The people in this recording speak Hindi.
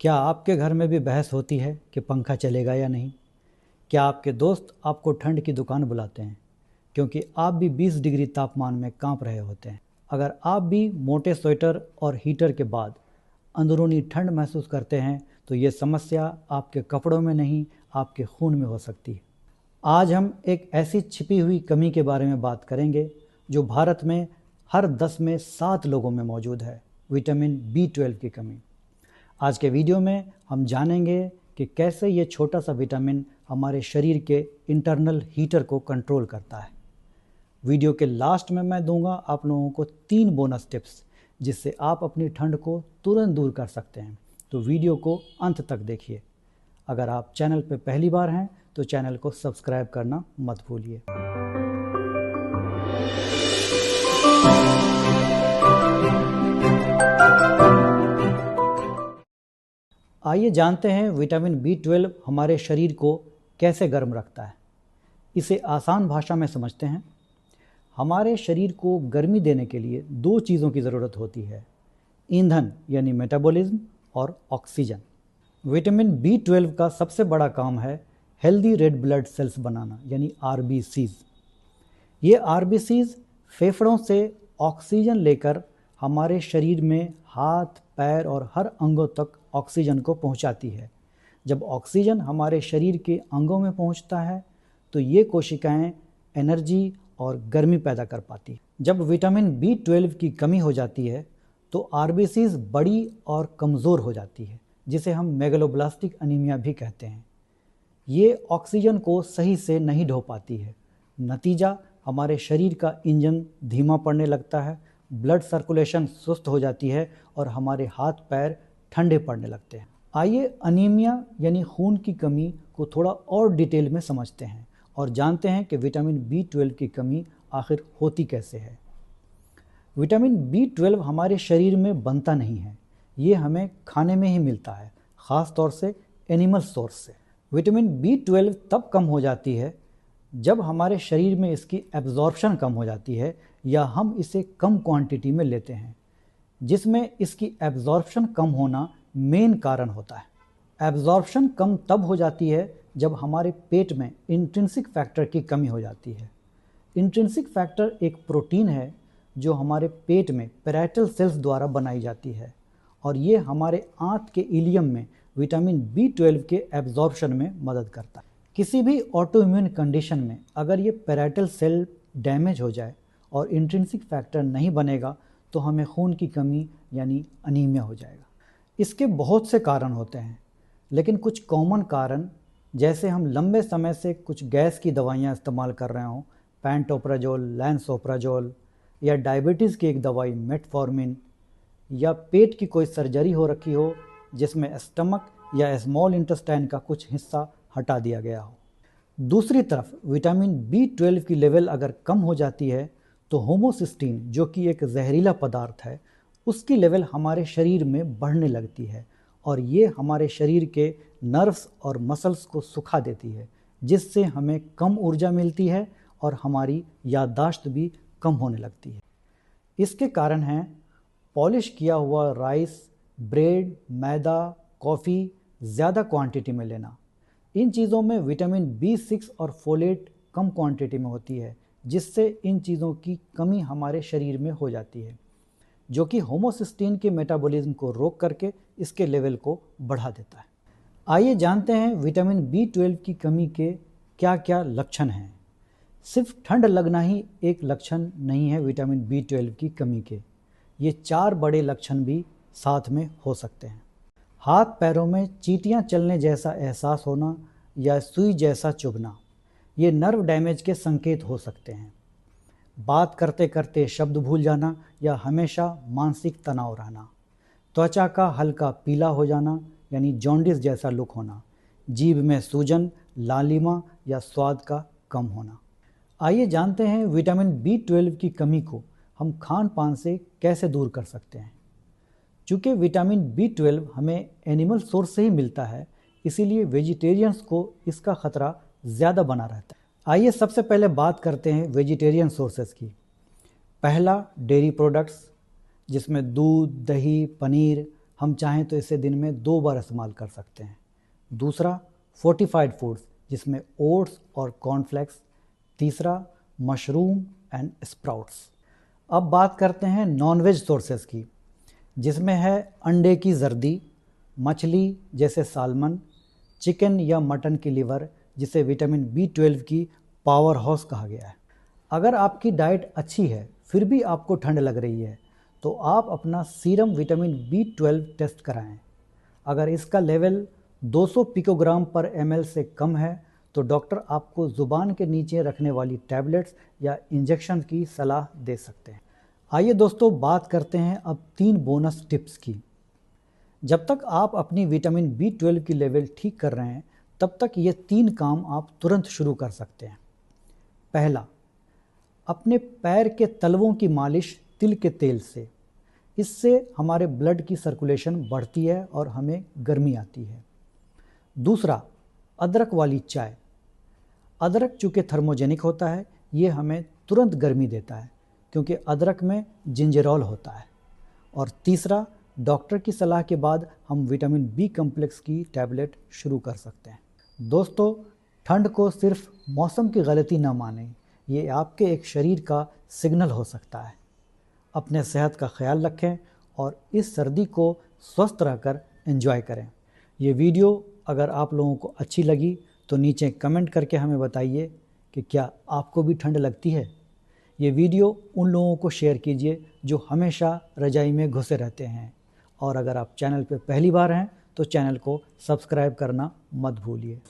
क्या आपके घर में भी बहस होती है कि पंखा चलेगा या नहीं? क्या आपके दोस्त आपको ठंड की दुकान बुलाते हैं क्योंकि आप भी 20 डिग्री तापमान में कांप रहे होते हैं? अगर आप भी मोटे स्वेटर और हीटर के बाद अंदरूनी ठंड महसूस करते हैं तो ये समस्या आपके कपड़ों में नहीं, आपके खून में हो सकती है। आज हम एक ऐसी छिपी हुई कमी के बारे में बात करेंगे जो भारत में हर 10 में 7 लोगों में मौजूद है, विटामिन B12 की कमी। आज के वीडियो में हम जानेंगे कि कैसे ये छोटा सा विटामिन हमारे शरीर के इंटरनल हीटर को कंट्रोल करता है। वीडियो के लास्ट में मैं दूंगा आप लोगों को 3 बोनस टिप्स जिससे आप अपनी ठंड को तुरंत दूर कर सकते हैं, तो वीडियो को अंत तक देखिए। अगर आप चैनल पर पहली बार हैं तो चैनल को सब्सक्राइब करना मत भूलिए। आइए जानते हैं विटामिन B12 हमारे शरीर को कैसे गर्म रखता है। इसे आसान भाषा में समझते हैं। हमारे शरीर को गर्मी देने के लिए 2 चीज़ों की ज़रूरत होती है, ईंधन यानी मेटाबॉलिज्म और ऑक्सीजन। विटामिन B12 का सबसे बड़ा काम है हेल्दी रेड ब्लड सेल्स बनाना यानी RBCs। ये RBCs फेफड़ों से ऑक्सीजन लेकर हमारे शरीर में हाथ, पैर और हर अंगों तक ऑक्सीजन को पहुंचाती है। जब ऑक्सीजन हमारे शरीर के अंगों में पहुंचता है तो ये कोशिकाएं एनर्जी और गर्मी पैदा कर पाती हैं। जब विटामिन B12 की कमी हो जाती है तो RBCs बड़ी और कमज़ोर हो जाती है, जिसे हम मेगलोब्लास्टिक अनीमिया भी कहते हैं। ये ऑक्सीजन को सही से नहीं ढो पाती है। नतीजा, हमारे शरीर का इंजन धीमा पड़ने लगता है, ब्लड सर्कुलेशन सुस्त हो जाती है और हमारे हाथ पैर ठंडे पड़ने लगते हैं। आइए अनीमिया यानी खून की कमी को थोड़ा और डिटेल में समझते हैं और जानते हैं कि विटामिन B12 की कमी आखिर होती कैसे है। विटामिन B12 हमारे शरीर में बनता नहीं है, ये हमें खाने में ही मिलता है, ख़ास तौर से एनिमल सोर्स से। विटामिन B12 तब कम हो जाती है जब हमारे शरीर में इसकी एब्जॉर्प्शन कम हो जाती है या हम इसे कम क्वांटिटी में लेते हैं, जिसमें इसकी एब्जॉर्प्शन कम होना मेन कारण होता है। एब्जॉर्प्शन कम तब हो जाती है जब हमारे पेट में इंट्रिंसिक फैक्टर की कमी हो जाती है। इंट्रिंसिक फैक्टर एक प्रोटीन है जो हमारे पेट में पैराइटल सेल्स द्वारा बनाई जाती है और ये हमारे आंत के इलियम में विटामिन B12 के एब्जॉर्प्शन में मदद करता है। किसी भी ऑटो इम्यून कंडीशन में अगर ये पैराइटल सेल डैमेज हो जाए और इंट्रिंसिक फैक्टर नहीं बनेगा तो हमें खून की कमी यानी अनीमिया हो जाएगा। इसके बहुत से कारण होते हैं, लेकिन कुछ कॉमन कारण, जैसे हम लंबे समय से कुछ गैस की दवाइयाँ इस्तेमाल कर रहे हों, पैंटोप्राजोल, लैंसोप्राजोल, या डायबिटीज़ की एक दवाई मेटफॉर्मिन, या पेट की कोई सर्जरी हो रखी हो जिसमें स्टमक या स्मॉल इंटेस्टाइन का कुछ हिस्सा हटा दिया गया हो। दूसरी तरफ विटामिन B12 की लेवल अगर कम हो जाती है तो होमोसिस्टीन, जो कि एक जहरीला पदार्थ है, उसकी लेवल हमारे शरीर में बढ़ने लगती है और ये हमारे शरीर के नर्व्स और मसल्स को सुखा देती है, जिससे हमें कम ऊर्जा मिलती है और हमारी याददाश्त भी कम होने लगती है। इसके कारण हैं पॉलिश किया हुआ राइस, ब्रेड, मैदा, कॉफ़ी ज़्यादा क्वांटिटी में लेना। इन चीज़ों में विटामिन B6 और फोलेट कम क्वांटिटी में होती है, जिससे इन चीज़ों की कमी हमारे शरीर में हो जाती है, जो कि होमोसिस्टीन के मेटाबॉलिज्म को रोक करके इसके लेवल को बढ़ा देता है। आइए जानते हैं विटामिन B12 की कमी के क्या क्या लक्षण हैं। सिर्फ ठंड लगना ही एक लक्षण नहीं है विटामिन B12 की कमी के, ये 4 बड़े लक्षण भी साथ में हो सकते हैं। हाथ पैरों में चींटियां चलने जैसा एहसास होना या सुई जैसा चुभना, ये नर्व डैमेज के संकेत हो सकते हैं। बात करते करते शब्द भूल जाना या हमेशा मानसिक तनाव रहना, त्वचा का हल्का पीला हो जाना यानी जॉन्डिस जैसा लुक होना, जीभ में सूजन, लालिमा या स्वाद का कम होना। आइए जानते हैं विटामिन B12 की कमी को हम खान पान से कैसे दूर कर सकते हैं। चूँकि विटामिन B12 हमें एनिमल सोर्स से ही मिलता है, इसीलिए वेजिटेरियंस को इसका ख़तरा ज़्यादा बना रहता है। आइए सबसे पहले बात करते हैं वेजिटेरियन सोर्सेज की। पहला, डेयरी प्रोडक्ट्स, जिसमें दूध, दही, पनीर, हम चाहें तो इसे दिन में 2 बार इस्तेमाल कर सकते हैं। दूसरा, फोर्टिफाइड फूड्स जिसमें ओट्स और कॉर्नफ्लेक्स। तीसरा, मशरूम एंड स्प्राउट्स। अब बात करते हैं नॉनवेज सोर्सेज की, जिसमें है अंडे की जर्दी, मछली जैसे सालमन, चिकन या मटन की लिवर जिसे विटामिन B12 की पावर हाउस कहा गया है। अगर आपकी डाइट अच्छी है फिर भी आपको ठंड लग रही है तो आप अपना सीरम विटामिन B12 टेस्ट कराएं। अगर इसका लेवल 200 पिकोग्राम पर ml से कम है तो डॉक्टर आपको ज़ुबान के नीचे रखने वाली टैबलेट्स या इंजेक्शन की सलाह दे सकते हैं। आइए दोस्तों, बात करते हैं अब 3 बोनस टिप्स की। जब तक आप अपनी विटामिन B12 की लेवल ठीक कर रहे हैं तब तक ये 3 काम आप तुरंत शुरू कर सकते हैं। पहला, अपने पैर के तलवों की मालिश तिल के तेल से। इससे हमारे ब्लड की सर्कुलेशन बढ़ती है और हमें गर्मी आती है। दूसरा, अदरक वाली चाय। अदरक चूँकि थर्मोजेनिक होता है, ये हमें तुरंत गर्मी देता है क्योंकि अदरक में जिंजरोल होता है। और तीसरा, डॉक्टर की सलाह के बाद हम विटामिन B कॉम्प्लेक्स की टैबलेट शुरू कर सकते हैं। दोस्तों, ठंड को सिर्फ मौसम की गलती न मानें, ये आपके एक शरीर का सिग्नल हो सकता है। अपने सेहत का ख्याल रखें और इस सर्दी को स्वस्थ रहकर एंजॉय करें। ये वीडियो अगर आप लोगों को अच्छी लगी तो नीचे कमेंट करके हमें बताइए कि क्या आपको भी ठंड लगती है। ये वीडियो उन लोगों को शेयर कीजिए जो हमेशा रजाई में घुसे रहते हैं। और अगर आप चैनल पर पहली बार हैं तो चैनल को सब्सक्राइब करना मत भूलिए।